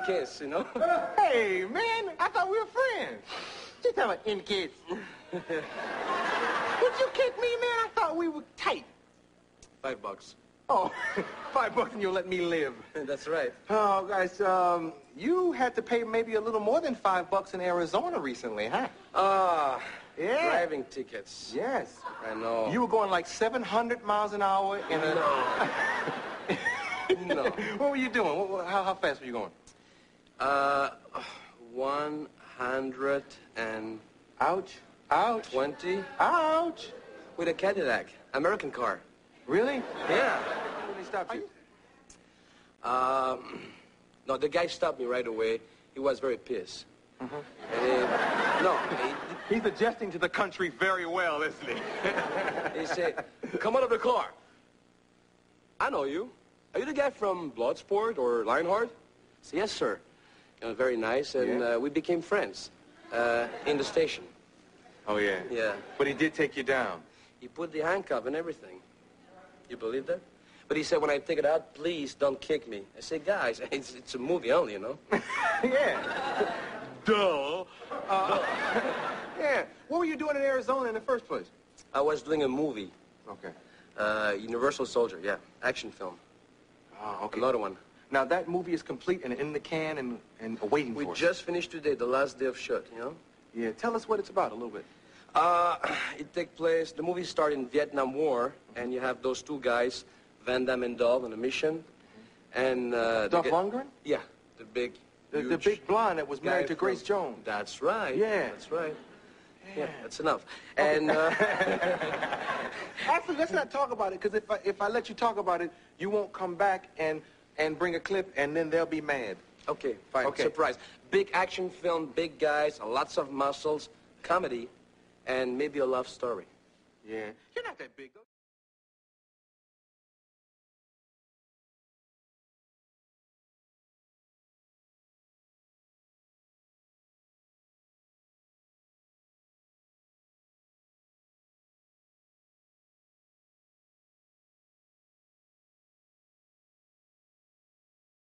kiss, you know? Hey, man, I thought we were friends. You talking about in kiss? Would you kick me, man? I thought we were tight. $5. Oh, $5 and you'll let me live. That's right. Oh, guys, you had to pay maybe a little more than $5 in Arizona recently, huh? Yeah. Driving tickets. Yes. I know. You were going like 700 miles an hour in a... No. What were you doing? How fast were you going? 100 and... Ouch. Ouch. 20. Ouch. With a Cadillac. American car. Really? Yeah. When they stopped you? No, the guy stopped me right away. He was very pissed. And He's adjusting to the country very well, isn't he? he said, come out of the car. I know you. Are you the guy from Bloodsport or Lionheart? I said, yes, sir. Very nice, and we became friends in the station. Oh, yeah? Yeah. But he did take you down. He put the handcuff and everything. You believe that? But he said, when I take it out, please don't kick me. I said, guys, it's a movie only, you know? Yeah. Duh. Yeah. What were you doing in Arizona in the first place? I was doing a movie. Okay. Universal Soldier, yeah. Action film. Oh, okay. Another one. Now, that movie is complete and in the can and waiting for us. We just finished today, the last day of shoot, you know? Yeah, tell us what it's about a little bit. It takes place, the movie started in Vietnam War, and you have those two guys, Van Damme and Dolph, on a mission. And, Dolph Lundgren? Yeah, the big, the big blonde that was married to Grace Jones. That's right. Yeah. That's right. Yeah, that's enough. And, Actually, let's not talk about it, because if I let you talk about it, you won't come back and bring a clip, and then they'll be mad. Okay, fine. Okay. Surprise. Big action film, big guys, lots of muscles, comedy, and maybe a love story. Yeah. You're not that big, though.